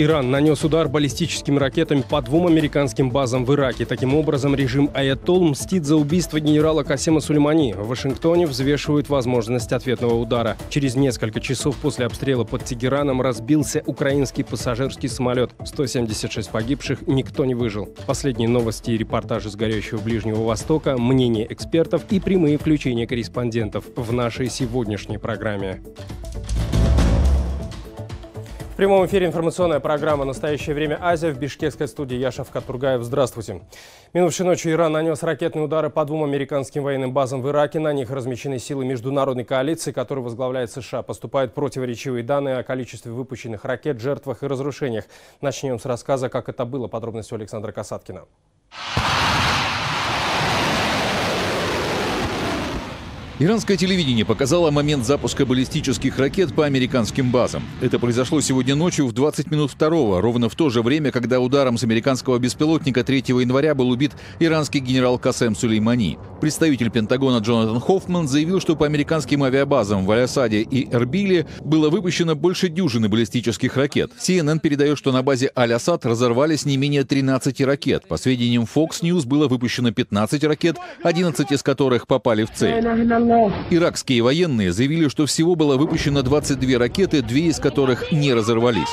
Иран нанес удар баллистическими ракетами по 2 американским базам в Ираке. Таким образом, режим Аятолл мстит за убийство генерала Касема Сулеймани. В Вашингтоне взвешивают возможность ответного удара. Через несколько часов после обстрела под Тегераном разбился украинский пассажирский самолет. 176 погибших, никто не выжил. Последние новости и репортажи с горящего Ближнего Востока, мнения экспертов и прямые включения корреспондентов в нашей сегодняшней программе. В прямом эфире информационная программа «Настоящее время. Азия». В бишкекской студии я, Шавкат Тургаев. Здравствуйте. Минувшей ночью Иран нанес ракетные удары по 2 американским военным базам в Ираке. На них размещены силы международной коалиции, которую возглавляет США. Поступают противоречивые данные о количестве выпущенных ракет, жертвах и разрушениях. Начнем с рассказа, как это было. Подробности у Александра Касаткина. Иранское телевидение показало момент запуска баллистических ракет по американским базам. Это произошло сегодня ночью в 20 минут второго, ровно в то же время, когда ударом с американского беспилотника 3 января был убит иранский генерал Касем Сулеймани. Представитель Пентагона Джонатан Хоффман заявил, что по американским авиабазам в Аль-Асаде и Эрбиле было выпущено больше дюжины баллистических ракет. CNN передает, что на базе Аль-Асад разорвались не менее 13 ракет. По сведениям Fox News, было выпущено 15 ракет, 11 из которых попали в цель. Иракские военные заявили, что всего было выпущено 22 ракеты, 2 из которых не разорвались.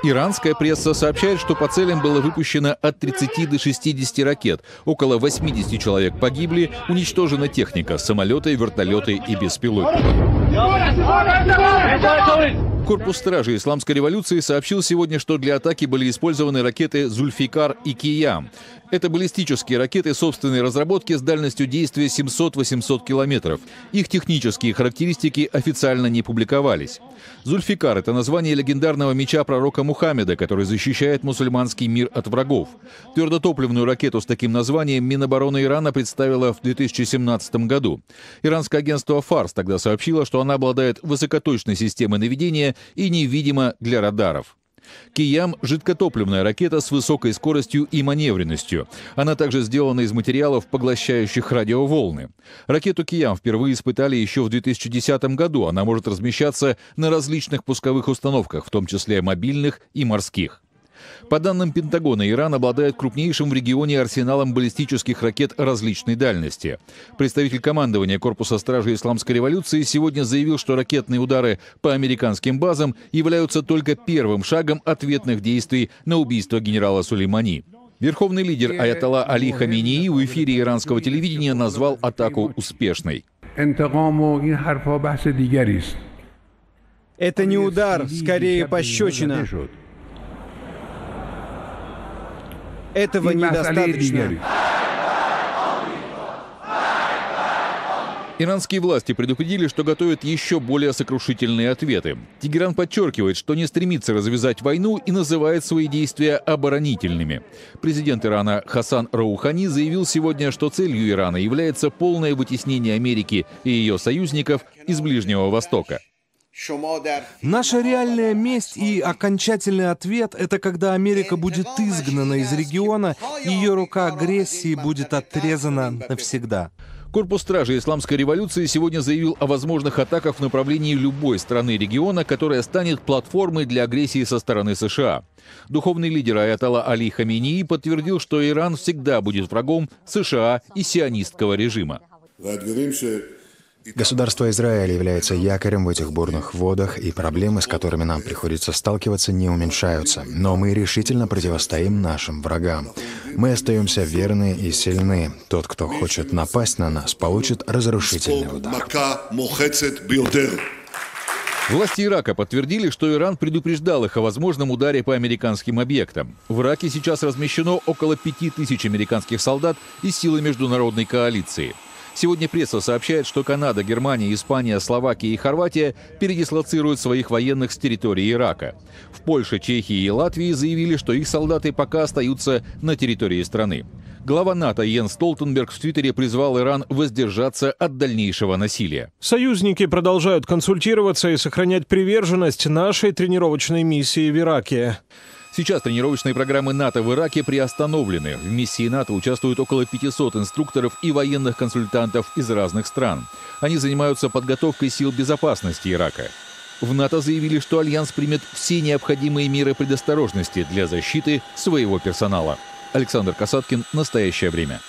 Иранская пресса сообщает, что по целям было выпущено от 30 до 60 ракет. Около 80 человек погибли, уничтожена техника, самолеты, вертолеты и беспилотники. Корпус стражи Исламской революции сообщил сегодня, что для атаки были использованы ракеты «Зульфикар» и «Киям». Это баллистические ракеты собственной разработки с дальностью действия 700-800 километров. Их технические характеристики официально не публиковались. «Зульфикар» — это название легендарного меча пророка Мухаммеда, который защищает мусульманский мир от врагов. Твердотопливную ракету с таким названием Минобороны Ирана представила в 2017 году. Иранское агентство «Фарс» тогда сообщило, что она обладает высокоточной системой наведения и невидима для радаров. «Киям» — жидкотопливная ракета с высокой скоростью и маневренностью. Она также сделана из материалов, поглощающих радиоволны. Ракету «Киям» впервые испытали еще в 2010 году. Она может размещаться на различных пусковых установках, в том числе мобильных и морских. По данным Пентагона, Иран обладает крупнейшим в регионе арсеналом баллистических ракет различной дальности. Представитель командования Корпуса стражи Исламской революции сегодня заявил, что ракетные удары по американским базам являются только первым шагом ответных действий на убийство генерала Сулеймани. Верховный лидер Аятолла Али Хаминеи в эфире иранского телевидения назвал атаку успешной. Это не удар, скорее пощечина. Этого недостаточно. Иранские власти предупредили, что готовят еще более сокрушительные ответы. Тегеран подчеркивает, что не стремится развязать войну и называет свои действия оборонительными. Президент Ирана Хасан Роухани заявил сегодня, что целью Ирана является полное вытеснение Америки и ее союзников из Ближнего Востока. Наша реальная месть и окончательный ответ — это когда Америка будет изгнана из региона, и ее рука агрессии будет отрезана навсегда. Корпус стражи Исламской революции сегодня заявил о возможных атаках в направлении любой страны региона, которая станет платформой для агрессии со стороны США. Духовный лидер Аятолла Али Хаминеи подтвердил, что Иран всегда будет врагом США и сионистского режима. Государство Израиль является якорем в этих бурных водах, и проблемы, с которыми нам приходится сталкиваться, не уменьшаются. Но мы решительно противостоим нашим врагам. Мы остаемся верны и сильны. Тот, кто хочет напасть на нас, получит разрушительный удар. Власти Ирака подтвердили, что Иран предупреждал их о возможном ударе по американским объектам. В Ираке сейчас размещено около 5000 американских солдат и силы международной коалиции. Сегодня пресса сообщает, что Канада, Германия, Испания, Словакия и Хорватия передислоцируют своих военных с территории Ирака. В Польше, Чехии и Латвии заявили, что их солдаты пока остаются на территории страны. Глава НАТО Йенс Столтенберг в Твиттере призвал Иран воздержаться от дальнейшего насилия. Союзники продолжают консультироваться и сохранять приверженность нашей тренировочной миссии в Ираке. Сейчас тренировочные программы НАТО в Ираке приостановлены. В миссии НАТО участвуют около 500 инструкторов и военных консультантов из разных стран. Они занимаются подготовкой сил безопасности Ирака. В НАТО заявили, что Альянс примет все необходимые меры предосторожности для защиты своего персонала. Александр Касаткин, «Настоящее время».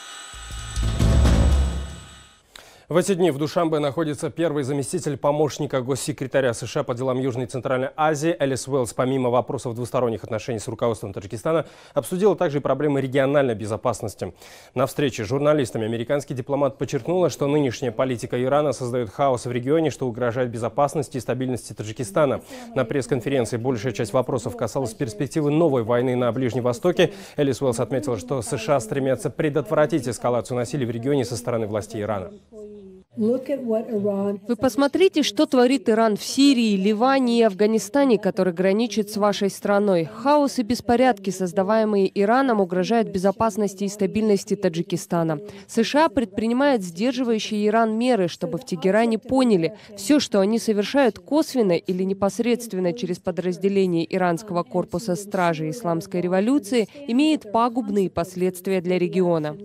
В эти дни в Душанбе находится первый заместитель помощника госсекретаря США по делам Южной и Центральной Азии Элис Уэллс. Помимо вопросов двусторонних отношений с руководством Таджикистана, обсудила также и проблемы региональной безопасности. На встрече с журналистами американский дипломат подчеркнула, что нынешняя политика Ирана создает хаос в регионе, что угрожает безопасности и стабильности Таджикистана. На пресс-конференции большая часть вопросов касалась перспективы новой войны на Ближнем Востоке. Элис Уэллс отметила, что США стремятся предотвратить эскалацию насилия в регионе со стороны властей Ирана. Вы посмотрите, что творит Иран в Сирии, Ливане и Афганистане, который граничит с вашей страной. Хаос и беспорядки, создаваемые Ираном, угрожают безопасности и стабильности Таджикистана. США предпринимают сдерживающие Иран меры, чтобы в Тегеране поняли, все, что они совершают косвенно или непосредственно через подразделение иранского корпуса стражи Исламской революции, имеет пагубные последствия для региона.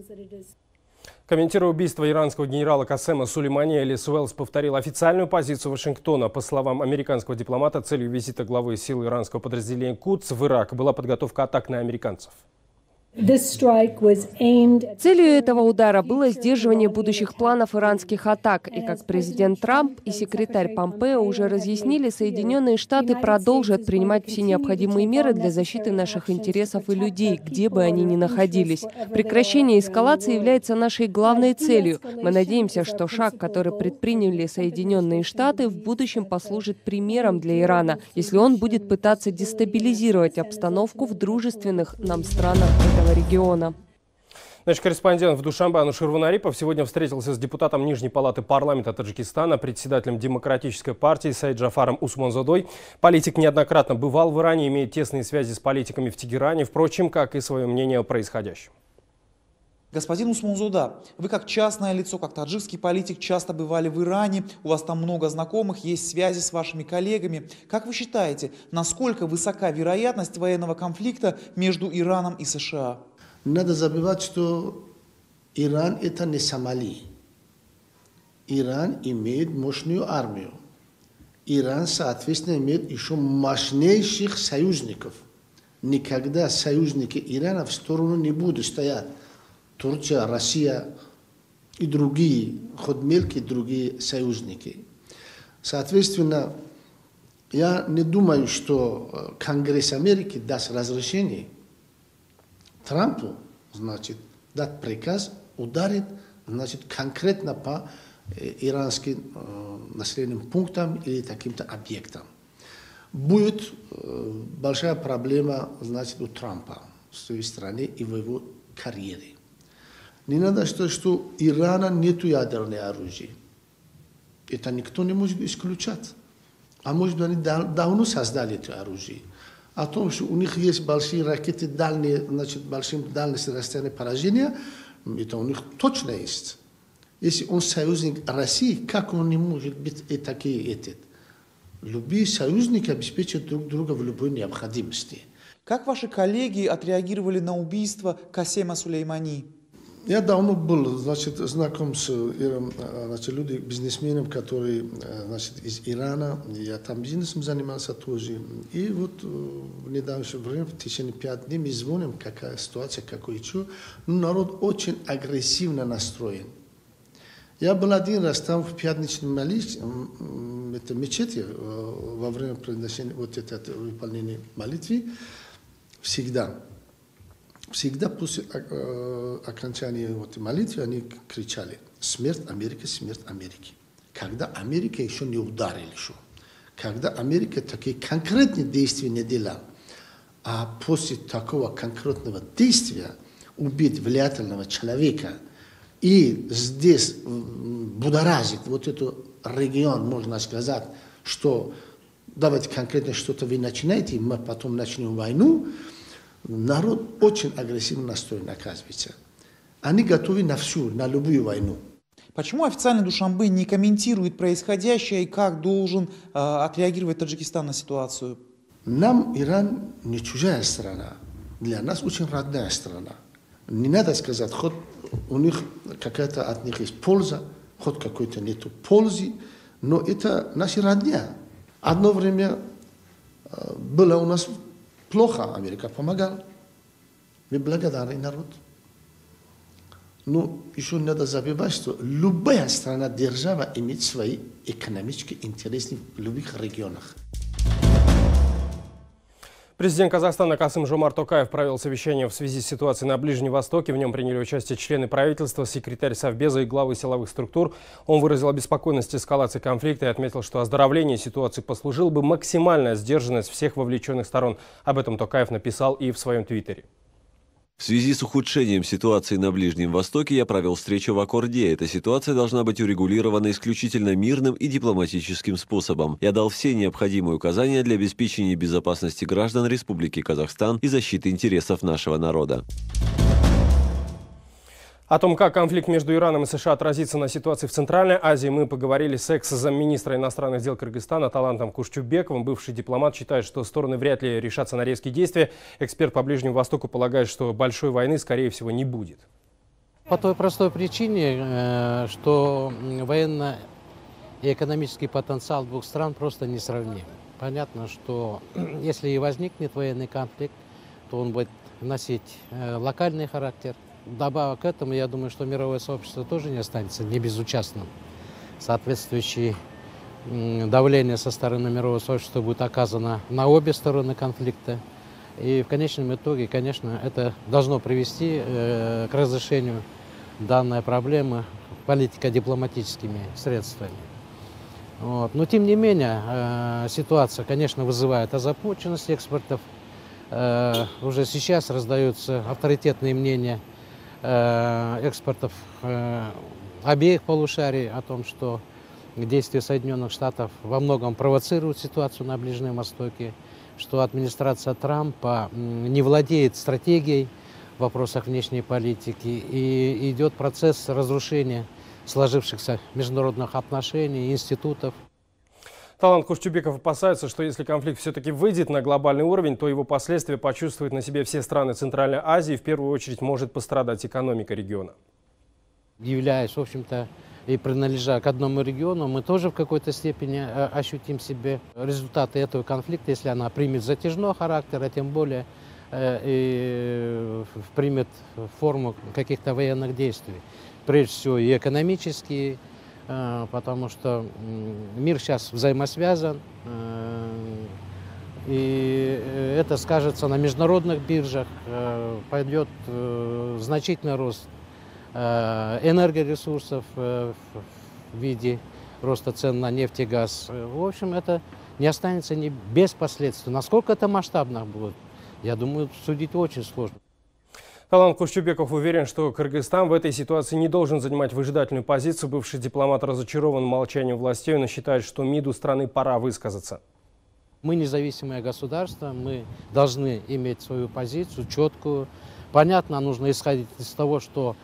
Комментируя убийство иранского генерала Касема Сулеймани, Элис Уэллс повторил официальную позицию Вашингтона. По словам американского дипломата, целью визита главы сил иранского подразделения «Кудс» в Ирак была подготовка атак на американцев. Целью этого удара было сдерживание будущих планов иранских атак. И как президент Трамп и секретарь Помпео уже разъяснили, Соединенные Штаты продолжат принимать все необходимые меры для защиты наших интересов и людей, где бы они ни находились. Прекращение эскалации является нашей главной целью. Мы надеемся, что шаг, который предприняли Соединенные Штаты, в будущем послужит примером для Ирана, если он будет пытаться дестабилизировать обстановку в дружественных нам странах этого региона. Наш корреспондент в Душанбе Анушер Ванарипов сегодня встретился с депутатом Нижней палаты парламента Таджикистана, председателем Демократической партии Саид Джафаром Усмонзодой. Политик неоднократно бывал в Иране, имеет тесные связи с политиками в Тегеране, впрочем, как и свое мнение о происходящем. Господин Усмонзода, вы как частное лицо, как таджикский политик часто бывали в Иране, у вас там много знакомых, есть связи с вашими коллегами. Как вы считаете, насколько высока вероятность военного конфликта между Ираном и США? Надо забывать, что Иран это не Сомали. Иран имеет мощную армию. Иран, соответственно, имеет еще мощнейших союзников. Никогда союзники Ирана в сторону не будут стоять. Турция, Россия и другие, хоть мелкие другие союзники. Соответственно, я не думаю, что Конгресс Америки даст разрешение Трампу, значит, дать приказ ударить, значит, конкретно по иранским населенным пунктам или таким-то объектам. Будет большая проблема, значит, у Трампа в своей стране и в его карьере. Не надо сказать, что у Ирана нет ядерного оружия. Это никто не может исключать. А может быть, они давно создали это оружие. О том, что у них есть большие ракеты, дальние, значит, большим дальности расстояния поражения, это у них точно есть. Если он союзник России, как он не может быть и такие? Любые союзники обеспечивают друг друга в любой необходимости. Как ваши коллеги отреагировали на убийство Касема Сулеймани? Я давно был, значит, знаком с людьми, бизнесменами, которые, значит, из Ирана. Я там бизнесом занимался тоже. И вот в недавнее время, в течение 5 дней, мы звоним, какая ситуация, какой что. Ну, народ очень агрессивно настроен. Я был один раз там в пятничном мечети во время произношения вот это выполнения молитвы. Всегда после окончания молитвы они кричали «Смерть Америки, смерть Америки». Когда Америка еще не ударила, когда Америка такие конкретные действия не делала, а после такого конкретного действия убить влиятельного человека и здесь будоражит вот этот регион, можно сказать, что давайте конкретно что-то вы начинаете, мы потом начнем войну. Народ очень агрессивно настроен, оказывается. Они готовы на всю, на любую войну. Почему официально Душанбе не комментирует происходящее и как должен отреагировать Таджикистан на ситуацию? Нам Иран не чужая страна. Для нас очень родная страна. Не надо сказать, хоть у них какая-то от них есть польза, хоть какой-то нету пользы, но это наши родня. Одно время было у нас плохо, Америка помогала. Мы благодарны народ. Но еще надо забывать, что любая страна, держава имеет свои экономические интересы в любых регионах. Президент Казахстана Касым-Жомарт Токаев провел совещание в связи с ситуацией на Ближнем Востоке. В нем приняли участие члены правительства, секретарь Совбеза и главы силовых структур. Он выразил обеспокоенность эскалации конфликта и отметил, что оздоровлению ситуации послужила бы максимальная сдержанность всех вовлеченных сторон. Об этом Токаев написал и в своем твиттере. В связи с ухудшением ситуации на Ближнем Востоке я провел встречу в Аккорде. Эта ситуация должна быть урегулирована исключительно мирным и дипломатическим способом. Я дал все необходимые указания для обеспечения безопасности граждан Республики Казахстан и защиты интересов нашего народа. О том, как конфликт между Ираном и США отразится на ситуации в Центральной Азии, мы поговорили с экс-замминистра иностранных дел Кыргызстана Талантом Кушчубековым. Бывший дипломат считает, что стороны вряд ли решатся на резкие действия. Эксперт по Ближнему Востоку полагает, что большой войны, скорее всего, не будет. По той простой причине, что военно- и экономический потенциал двух стран просто несравним. Понятно, что если и возникнет военный конфликт, то он будет носить локальный характер. Добавок к этому, я думаю, что мировое сообщество тоже не останется небезучастным. Соответствующее давление со стороны мирового сообщества будет оказано на обе стороны конфликта. И в конечном итоге, конечно, это должно привести к разрешению данной проблемы политико-дипломатическими средствами. Вот. Но, тем не менее, ситуация, конечно, вызывает озабоченность экспертов. Уже сейчас раздаются авторитетные мнения экспертов обеих полушарий о том, что действия Соединенных Штатов во многом провоцируют ситуацию на Ближнем Востоке, что администрация Трампа не владеет стратегией в вопросах внешней политики и идет процесс разрушения сложившихся международных отношений, институтов. Талант Кушчубеков опасается, что если конфликт все-таки выйдет на глобальный уровень, то его последствия почувствуют на себе все страны Центральной Азии. В первую очередь может пострадать экономика региона. Являясь, в общем-то, и принадлежа к одному региону, мы тоже в какой-то степени ощутим себе результаты этого конфликта, если она примет затяжной характер, а тем более примет форму каких-то военных действий. Прежде всего и экономические, потому что мир сейчас взаимосвязан, и это скажется на международных биржах, пойдет значительный рост энергоресурсов в виде роста цен на нефть и газ. В общем, это не останется не без последствий. Насколько это масштабно будет, я думаю, судить очень сложно. Талант Кушчубеков уверен, что Кыргызстан в этой ситуации не должен занимать выжидательную позицию. Бывший дипломат разочарован молчанием властей, но считает, что МИДу страны пора высказаться. Мы независимое государство, мы должны иметь свою позицию четкую. Понятно, нужно исходить из того, что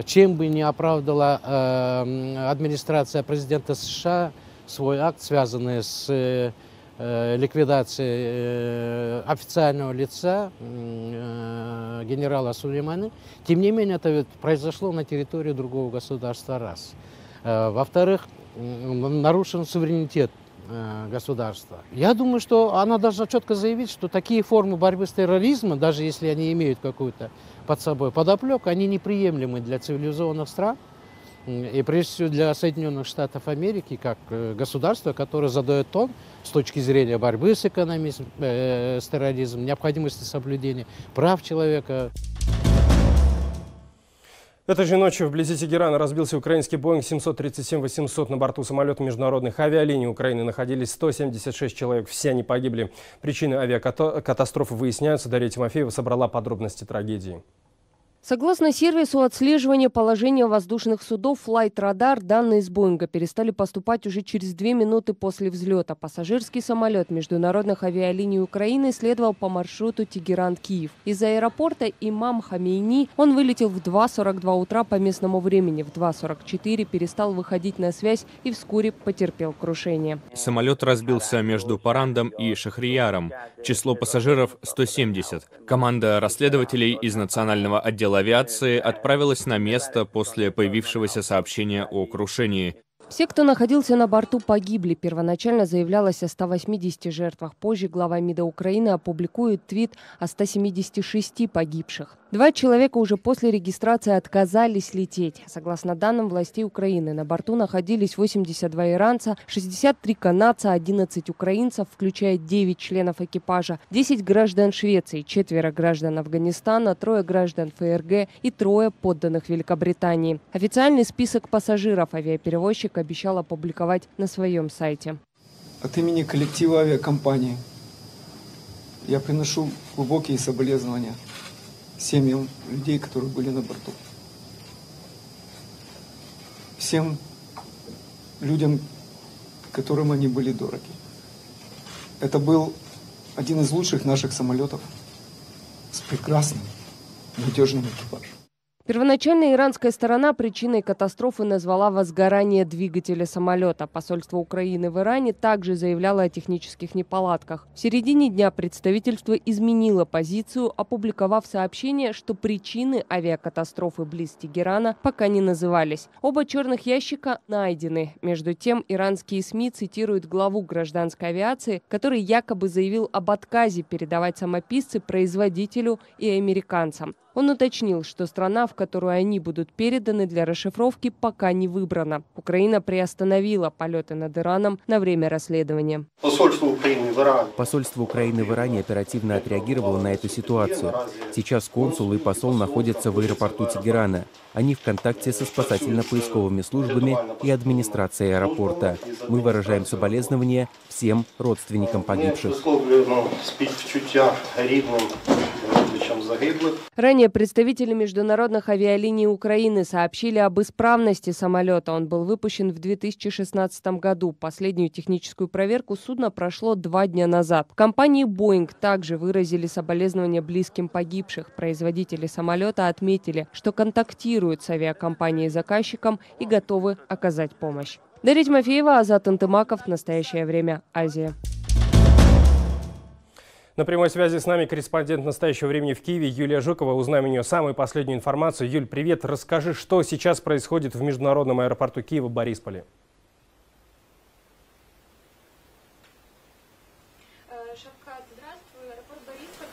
чем бы ни оправдала администрация президента США свой акт, связанный с ликвидацией официального лица генерала Сулеймани, тем не менее это ведь произошло на территории другого государства, раз. Во-вторых, нарушен суверенитет государства. Я думаю, что она должна четко заявить, что такие формы борьбы с терроризмом, даже если они имеют какую-то под собой подоплеку, они неприемлемы для цивилизованных стран. И прежде всего для Соединенных Штатов Америки, как государство, которое задает тон с точки зрения борьбы с терроризмом, необходимости соблюдения прав человека. Этой же ночью вблизи Тегерана разбился украинский Боинг 737-800. На борту самолета международных авиалиний Украины находились 176 человек. Все они погибли. Причины авиакатастрофы выясняются. Дарья Тимофеева собрала подробности трагедии. Согласно сервису отслеживания положения воздушных судов Flight Radar, данные с Боинга перестали поступать уже через 2 минуты после взлета. Пассажирский самолет международных авиалиний Украины следовал по маршруту Тегеран-Киев. Из аэропорта Имам Хамейни он вылетел в 2:42 утра по местному времени. В 2:44 перестал выходить на связь и вскоре потерпел крушение. Самолет разбился между Парандом и Шахрияром. Число пассажиров 170. Команда расследователей из Национального отдела авиации отправилась на место после появившегося сообщения о крушении. Все, кто находился на борту, погибли. Первоначально заявлялось о 180 жертвах. Позже глава МИДа Украины опубликует твит о 176 погибших. 2 человека уже после регистрации отказались лететь. Согласно данным властей Украины, на борту находились 82 иранца, 63 канадца, 11 украинцев, включая 9 членов экипажа, 10 граждан Швеции, 4 граждан Афганистана, 3 граждан ФРГ и 3 подданных Великобритании. Официальный список пассажиров авиаперевозчик обещал опубликовать на своем сайте. От имени коллектива авиакомпании я приношу глубокие соболезнования семьям людей, которые были на борту. Всем людям, которым они были дороги. Это был один из лучших наших самолетов с прекрасным, надежным экипажем. Первоначально иранская сторона причиной катастрофы назвала возгорание двигателя самолета. Посольство Украины в Иране также заявляло о технических неполадках. В середине дня представительство изменило позицию, опубликовав сообщение, что причины авиакатастрофы близ Тегерана пока не назывались. Оба черных ящика найдены. Между тем, иранские СМИ цитируют главу гражданской авиации, который якобы заявил об отказе передавать самописцы производителю и американцам. Он уточнил, что страна, в которую они будут переданы для расшифровки, пока не выбрана. Украина приостановила полеты над Ираном на время расследования. Посольство Украины в Иране оперативно отреагировало на эту ситуацию. Сейчас консул и посол находятся в аэропорту Тегерана. Они в контакте со спасательно-поисковыми службами и администрацией аэропорта. Мы выражаем соболезнования всем родственникам погибших. Ранее представители международных авиалиний Украины сообщили об исправности самолета. Он был выпущен в 2016 году. Последнюю техническую проверку судна прошло 2 дня назад. В компании Boeing также выразили соболезнования близким погибших. Производители самолета отметили, что контактируют с авиакомпанией-заказчиком и готовы оказать помощь. Дарья Тимофеева, Азат Антымаков. В настоящее время. Азия. На прямой связи с нами корреспондент «Настоящего времени» в Киеве Юлия Жукова. Узнаем у нее самую последнюю информацию. Юль, привет. Расскажи, что сейчас происходит в международном аэропорту Киева Борисполе. Шавкат, здравствуй. Аэропорт Борисполь.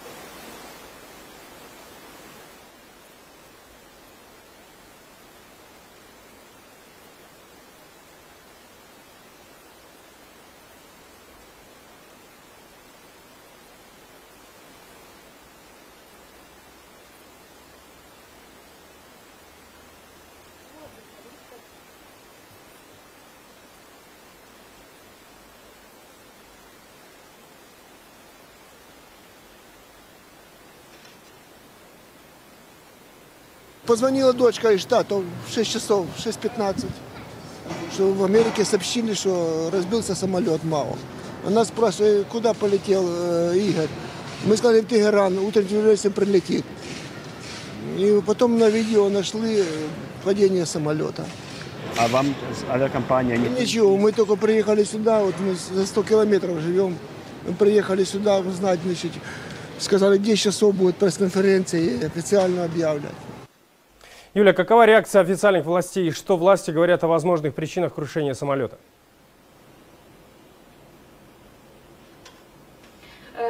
Позвонила дочка из штата в 6 часов, 6:15, что в Америке сообщили, что разбился самолет МАО. Она спрашивает, куда полетел Игорь. Мы сказали, в Тегеран, утренним рейсом прилетит. И потом на видео нашли падение самолета. А вам авиакомпания не... Ничего, мы только приехали сюда, вот мы за 100 километров живем. Мы приехали сюда узнать, значит, сказали, 10 часов будет пресс-конференция и официально объявлять. Юля, какова реакция официальных властей? Что власти говорят о возможных причинах крушения самолета?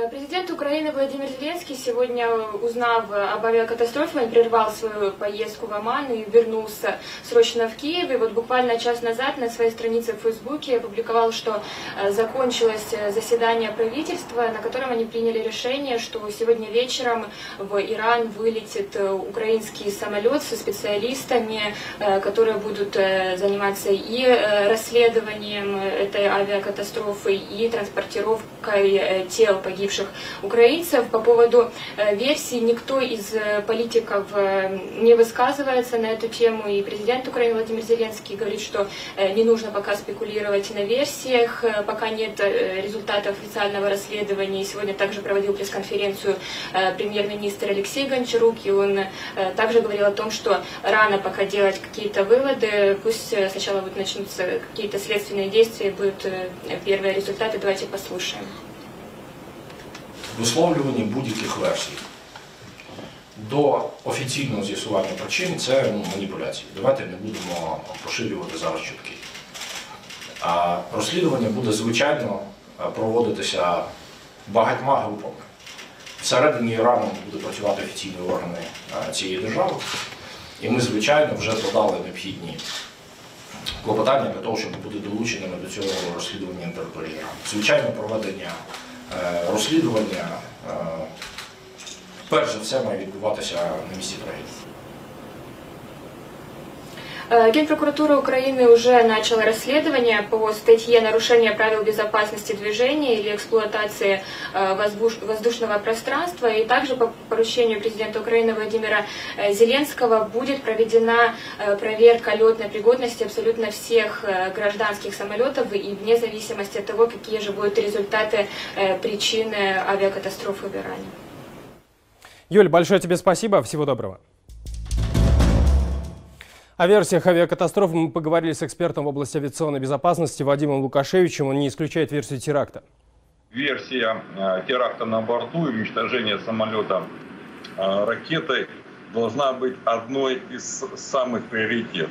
Президент Украины Владимир Зеленский сегодня, узнав об авиакатастрофе, он прервал свою поездку в Оман и вернулся срочно в Киев. И вот буквально час назад на своей странице в Фейсбуке опубликовал, что закончилось заседание правительства, на котором они приняли решение, что сегодня вечером в Иран вылетит украинский самолет со специалистами, которые будут заниматься и расследованием этой авиакатастрофы, и транспортировкой тел погибших украинцев. По поводу версий никто из политиков не высказывается на эту тему, и президент Украины Владимир Зеленский говорит, что не нужно пока спекулировать на версиях, пока нет результатов официального расследования. Сегодня также проводил пресс-конференцию премьер-министр Алексей Гончарук, и он также говорил о том, что рано пока делать какие-то выводы, пусть сначала вот начнутся какие-то следственные действия, будут первые результаты, давайте послушаем. Висловлювання будь-яких версій до офіційного з'ясування причин – це маніпуляції. Давайте не будемо поширювати зараз чутки. Розслідування буде, звичайно, проводитися багатьма групами. Всередині Ірану будуть працювати офіційні органи цієї держави. І ми, звичайно, вже подали необхідні клопотання для того, щоб бути долученими до цього розслідування на території Ірану. Звичайно, проведення розслідування, перш за все, має відбуватися на місці трагедії. Генпрокуратура Украины уже начала расследование по статье «Нарушение правил безопасности движения или эксплуатации воздушного пространства». И также по поручению президента Украины Владимира Зеленского будет проведена проверка летной пригодности абсолютно всех гражданских самолетов и вне зависимости от того, какие же будут результаты причины авиакатастрофы в Иране. Юль, большое тебе спасибо. Всего доброго. О версиях авиакатастрофы мы поговорили с экспертом в области авиационной безопасности Вадимом Лукашевичем. Он не исключает версию теракта. Версия теракта на борту и уничтожения самолета ракетой должна быть одной из самых приоритетных.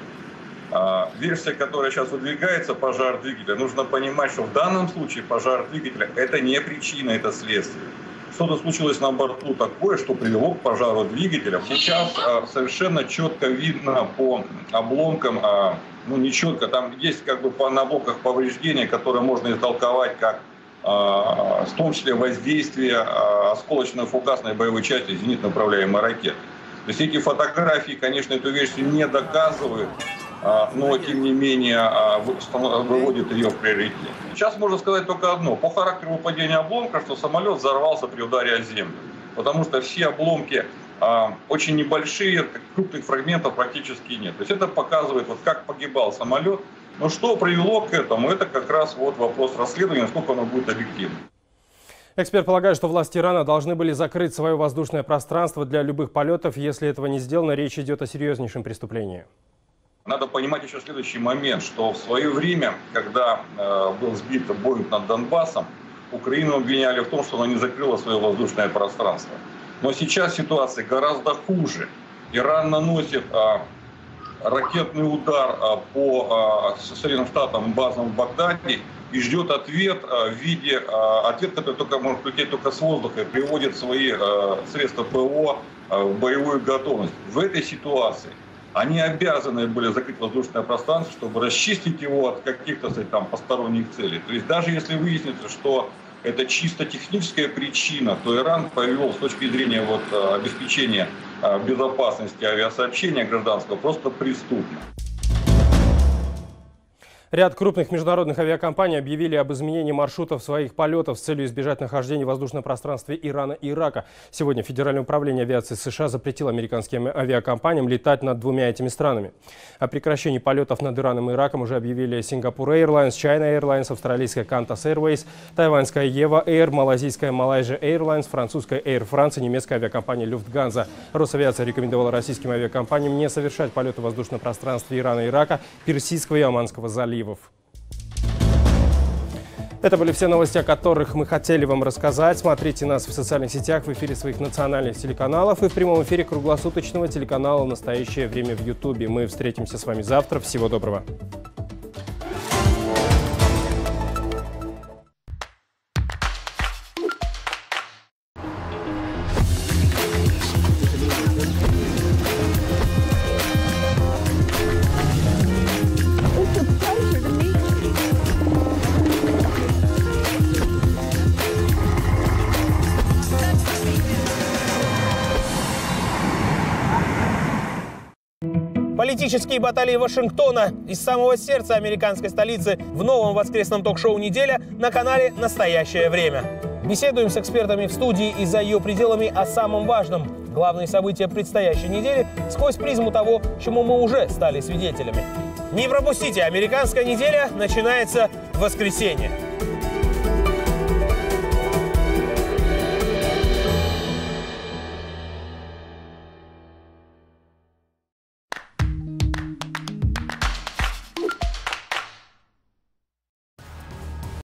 Версия, которая сейчас выдвигается, пожар двигателя, нужно понимать, что в данном случае пожар двигателя – это не причина, это следствие. Что-то случилось на борту такое, что привело к пожару двигателя. Сейчас совершенно четко видно по обломкам, ну не четко, там есть как бы на обломках повреждения, которые можно истолковать как в том числе воздействие осколочно-фугасной боевой части зенитно-управляемой ракеты. То есть эти фотографии, конечно, эту версию не доказывают, но тем не менее выводит ее в приоритет. Сейчас можно сказать только одно. По характеру падения обломка, что самолет взорвался при ударе о землю. Потому что все обломки очень небольшие, крупных фрагментов практически нет. То есть это показывает, вот как погибал самолет. Но что привело к этому, это как раз вот вопрос расследования, насколько оно будет объективным. Эксперт полагает, что власти Ирана должны были закрыть свое воздушное пространство для любых полетов. Если этого не сделано, речь идет о серьезнейшем преступлении. Надо понимать еще следующий момент, что в свое время, когда был сбит Боинг над Донбассом, Украину обвиняли в том, что она не закрыла свое воздушное пространство. Но сейчас ситуация гораздо хуже. Иран наносит ракетный удар по Соединенным Штатам, базам в Багдаде, и ждет ответ в виде, ответ, который только может прилететь только с воздуха, и приводит свои средства ПВО в боевую готовность. В этой ситуации они обязаны были закрыть воздушное пространство, чтобы расчистить его от каких-то там посторонних целей. То есть даже если выяснится, что это чисто техническая причина, то Иран повел с точки зрения вот, обеспечения безопасности авиасообщения гражданского просто преступно. Ряд крупных международных авиакомпаний объявили об изменении маршрутов своих полетов с целью избежать нахождения в воздушном пространстве Ирана и Ирака. Сегодня Федеральное управление авиации США запретило американским авиакомпаниям летать над двумя этими странами. О прекращении полетов над Ираном и Ираком уже объявили Singapore Airlines, China Airlines, австралийская Qantas Airways, тайваньская Eva Air, малазийская Malaysia Airlines, французская Air France и немецкая авиакомпания Lufthansa. Росавиация рекомендовала российским авиакомпаниям не совершать полеты в воздушном пространстве Ирана и Ирака, Персидского и Оманского заливов. Это были все новости, о которых мы хотели вам рассказать. Смотрите нас в социальных сетях, в эфире своих национальных телеканалов и в прямом эфире круглосуточного телеканала «Настоящее время» в Ютубе. Мы встретимся с вами завтра. Всего доброго. Политические баталии Вашингтона из самого сердца американской столицы в новом воскресном ток-шоу «Неделя» на канале «Настоящее время». Беседуем с экспертами в студии и за ее пределами о самом важном. Главные события предстоящей недели сквозь призму того, чему мы уже стали свидетелями. Не пропустите, «Американская неделя» начинается в воскресенье.